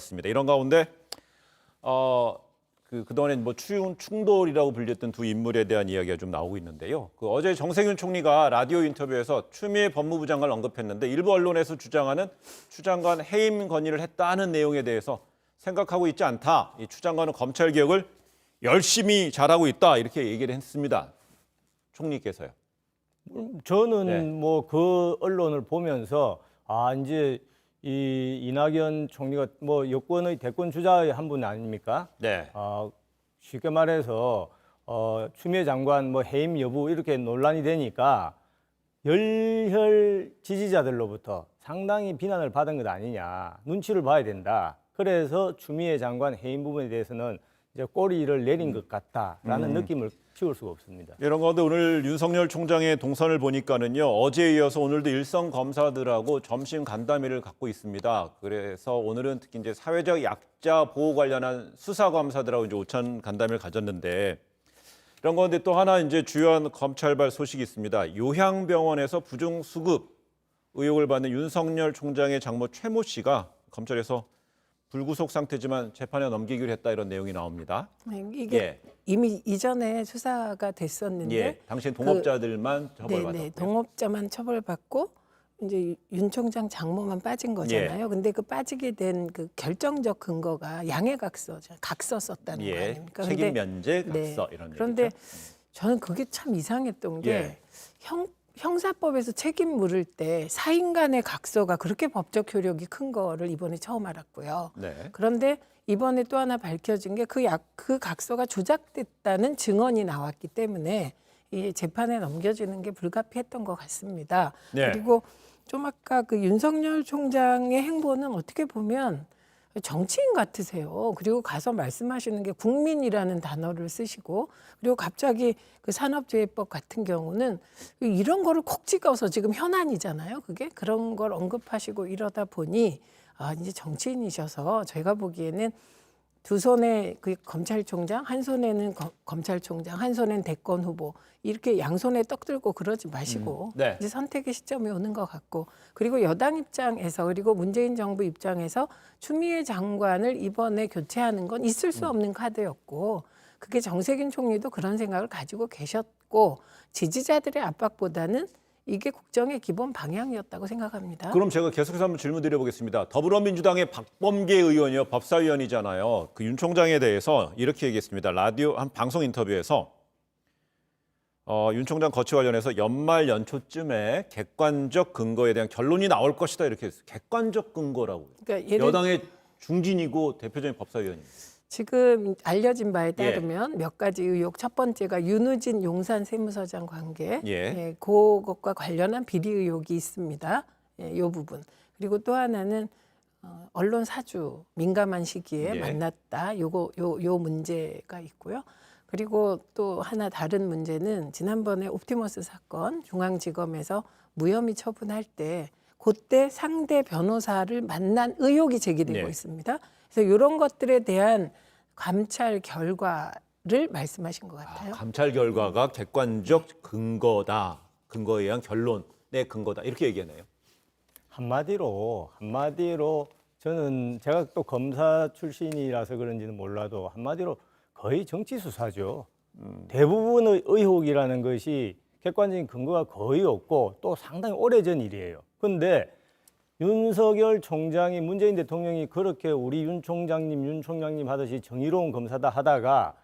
습니다. 이런 가운데 그동안에 뭐 충돌이라고 불렸던 두 인물에 대한 이야기가 좀 나오고 있는데요. 어제 정세균 총리가 라디오 인터뷰에서 추미애 법무부 장관을 언급했는데 일부 언론에서 주장하는 추 장관 해임 건의를 했다는 내용에 대해서 생각하고 있지 않다. 이 추 장관은 검찰 개혁을 열심히 잘하고 있다. 이렇게 얘기를 했습니다. 총리께서요. 저는 네. 뭐 그 언론을 보면서 이제 이 이낙연 총리가 뭐 여권의 대권 주자의 한 분 아닙니까? 네. 쉽게 말해서 추미애 장관 뭐 해임 여부 이렇게 논란이 되니까 열혈 지지자들로부터 상당히 비난을 받은 것 아니냐, 눈치를 봐야 된다. 그래서 추미애 장관 해임 부분에 대해서는 이제 꼬리를 내린 것 같다라는 느낌을 키울 수가 없습니다. 이런 가운데 오늘 윤석열 총장의 동선을 보니까는요. 어제에 이어서 오늘도 일선 검사들하고 점심 간담회를 갖고 있습니다. 그래서 오늘은 특히 이제 사회적 약자 보호 관련한 수사 검사들하고 이제 오찬 간담회를 가졌는데 이런 가운데 또 하나 이제 주요한 검찰발 소식이 있습니다. 요향병원에서 부중 수급 의혹을 받는 윤석열 총장의 장모 최모 씨가 검찰에서 불구속 상태지만 재판에 넘기기로 했다 이런 내용이 나옵니다. 네, 이게 이미 이전에 수사가 됐었는데 당시 동업자들만 처벌받았고요. 네, 동업자만 처벌받고 이제 윤 총장 장모만 빠진 거잖아요. 근데 그 빠지게 된 그 결정적 근거가 각서 썼다는 거 아닙니까? 책임 면제 각서 이런 그런데 얘기죠. 저는 그게 참 이상했던 게 예. 형사법에서 책임 물을 때 사인 간의 각서가 그렇게 법적 효력이 큰 거를 이번에 처음 알았고요. 네. 그런데 이번에 또 하나 밝혀진 게 그 각서가 조작됐다는 증언이 나왔기 때문에 이 재판에 넘겨지는 게 불가피했던 것 같습니다. 네. 그리고 좀 아까 그 윤석열 총장의 행보는 어떻게 보면 정치인 같으세요. 그리고 가서 말씀하시는 게 국민이라는 단어를 쓰시고 그리고 갑자기 그 산업재해법 같은 경우는 이런 거를 콕 찍어서 지금 현안이잖아요. 그게 그런 걸 언급하시고 이러다 보니 이제 정치인이셔서 제가 보기에는 두 손에 그 검찰총장, 한 손에는 검찰총장, 한 손엔 대권 후보 이렇게 양손에 떡 들고 그러지 마시고 네. 이제 선택의 시점이 오는 것 같고 그리고 여당 입장에서 그리고 문재인 정부 입장에서 추미애 장관을 이번에 교체하는 건 있을 수 없는 카드였고 그게 정세균 총리도 그런 생각을 가지고 계셨고 지지자들의 압박보다는 이게 국정의 기본 방향이었다고 생각합니다. 그럼 제가 계속해서 한번 질문 드려보겠습니다. 더불어민주당의 박범계 의원이요. 법사위원이잖아요. 그 윤 총장에 대해서 이렇게 얘기했습니다. 라디오 한 방송 인터뷰에서 윤 총장 거취 관련해서 연말 연초쯤에 객관적 근거에 대한 결론이 나올 것이다 이렇게 했어요. 객관적 근거라고요. 그러니까 여당의 중진이고 대표적인 법사위원입니다. 지금 알려진 바에 따르면 몇 가지 의혹. 첫 번째가 윤우진 용산 세무서장 관계. 그것과 관련한 비리 의혹이 있습니다. 이 부분. 그리고 또 하나는 언론 사주 민감한 시기에 만났다. 요 문제가 있고요. 그리고 또 하나 다른 문제는 지난번에 옵티머스 사건 중앙지검에서 무혐의 처분할 때 그때 상대 변호사를 만난 의혹이 제기되고 있습니다. 그래서 이런 것들에 대한 감찰 결과를 말씀하신 것 같아요. 감찰 결과가 객관적 근거다. 근거에 의한 결론의 근거다. 이렇게 얘기하네요. 한마디로 저는 제가 또 검사 출신이라서 그런지는 몰라도 한마디로 거의 정치 수사죠. 대부분의 의혹이라는 것이 객관적인 근거가 거의 없고 또 상당히 오래전 일이에요. 그런데 윤석열 총장이 문재인 대통령이 그렇게 우리 윤 총장님 하듯이 정의로운 검사다 하다가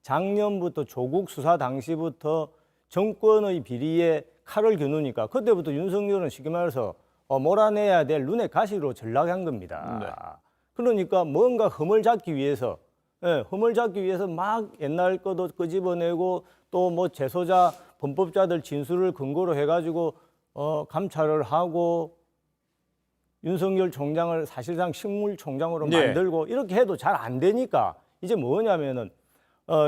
작년부터 조국 수사 당시부터 정권의 비리에 칼을 겨누니까 그때부터 윤석열은 쉽게 말해서 몰아내야 될 눈의 가시로 전락한 겁니다. 그러니까 뭔가 흠을 잡기 위해서 막 옛날 것도 끄집어내고 또 뭐 재소자, 범법자들 진술을 근거로 해가지고 감찰을 하고 윤석열 총장을 사실상 식물총장으로 만들고 이렇게 해도 잘 안 되니까 이제 뭐냐면은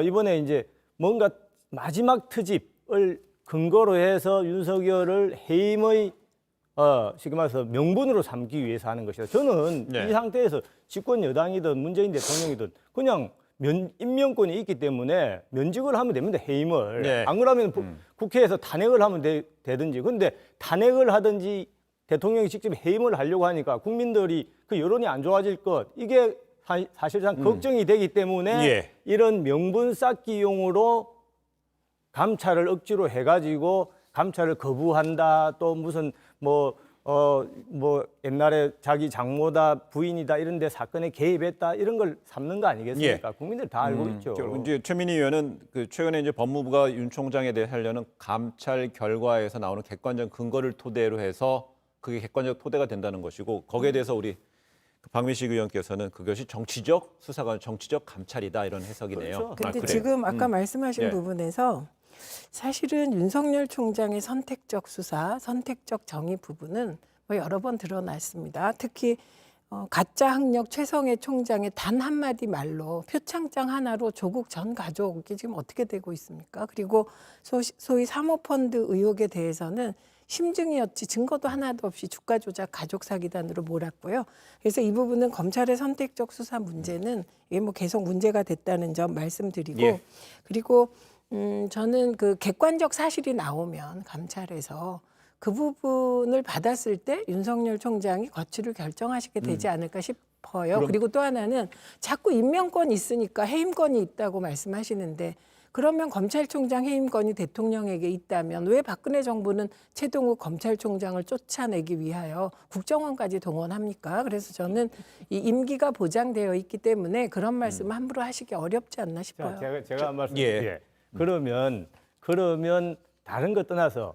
이번에 이제 뭔가 마지막 트집을 근거로 해서 윤석열을 해임의 쉽게 말해서 명분으로 삼기 위해서 하는 것이다. 저는 이 상태에서 집권 여당이든 문재인 대통령이든 그냥 임명권이 있기 때문에 면직을 하면 됩니다. 해임을. 안 그러면 국회에서 탄핵을 하면 되든지. 근데 탄핵을 하든지 대통령이 직접 해임을 하려고 하니까 국민들이 그 여론이 안 좋아질 것 이게 사실상 걱정이 되기 때문에 예. 이런 명분 쌓기용으로 감찰을 억지로 해가지고 감찰을 거부한다 또 무슨 뭐 옛날에 자기 장모다 부인이다 이런 데 사건에 개입했다 이런 걸 삼는 거 아니겠습니까? 국민들 다 알고 있죠. 이제 최민희 의원은 그 최근에 이제 법무부가 윤 총장에 대해 하려는 감찰 결과에서 나오는 객관적 근거를 토대로 해서 그게 객관적 토대가 된다는 것이고 거기에 대해서 우리 박민식 의원께서는 그것이 정치적 수사가 정치적 감찰이다 이런 해석이네요. 그렇죠. 근데 그래요? 지금 아까 말씀하신 예. 부분에서 사실은 윤석열 총장의 선택적 수사, 선택적 정의 부분은 뭐 여러 번 드러났습니다. 특히 가짜 학력 최성해 총장의 단 한마디 말로 표창장 하나로 조국 전 가족이 지금 어떻게 되고 있습니까? 그리고 소위 사모펀드 의혹에 대해서는 심증이었지 증거도 하나도 없이 주가 조작 가족 사기단으로 몰았고요. 그래서 이 부분은 검찰의 선택적 수사 문제는 이게 뭐 계속 문제가 됐다는 점 말씀드리고 예. 그리고 저는 그 객관적 사실이 나오면 감찰에서 그 부분을 받았을 때 윤석열 총장이 거취를 결정하시게 되지 않을까 싶어요. 그리고 또 하나는 자꾸 임명권이 있으니까 해임권이 있다고 말씀하시는데 그러면 검찰총장 해임권이 대통령에게 있다면 왜 박근혜 정부는 최동욱 검찰총장을 쫓아내기 위하여 국정원까지 동원합니까? 그래서 저는 이 임기가 보장되어 있기 때문에 그런 말씀 함부로 하시기 어렵지 않나 싶어요. 자, 제가 한 말씀 예. 예. 그러면 다른 것 떠나서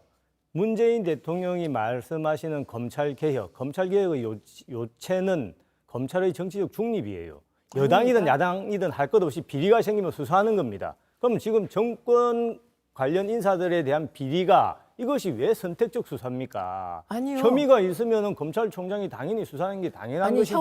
문재인 대통령이 말씀하시는 검찰 개혁의 요체는 검찰의 정치적 중립이에요. 여당이든 야당이든 할 것 없이 비리가 생기면 수사하는 겁니다. 그럼 지금 정권 관련 인사들에 대한 비리가 이것이 왜 선택적 수사입니까? 아니요. 혐의가 있으면 검찰총장이 당연히 수사하는 게 당연한 것이죠.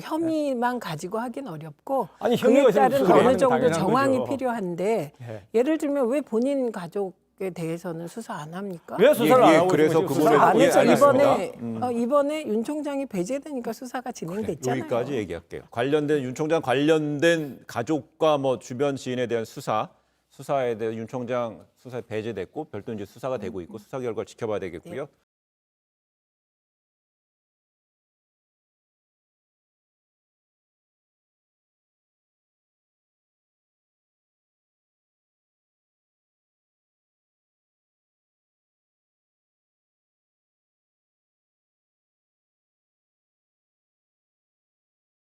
혐의만 가지고 하긴 어렵고 아니, 혐의가 그에 있으면 따른 수사를 어느 하는 정도 당연한 정황이 거죠. 필요한데 예. 예를 들면 왜 본인 가족에 대해서는 수사 안 합니까? 왜 수사를 예, 안 예, 하고 그래서 있는 그 거죠? 수사 안 예, 해서 알겠습니다. 이번에 윤 총장이 배제되니까 수사가 진행됐잖아요. 여기까지 얘기할게요. 관련된 윤 총장 관련된 가족과 뭐 주변 지인에 대한 수사에 대해 윤 총장 수사에 배제됐고 별도 이제 수사가 되고 있고 수사 결과를 지켜봐야 되겠고요.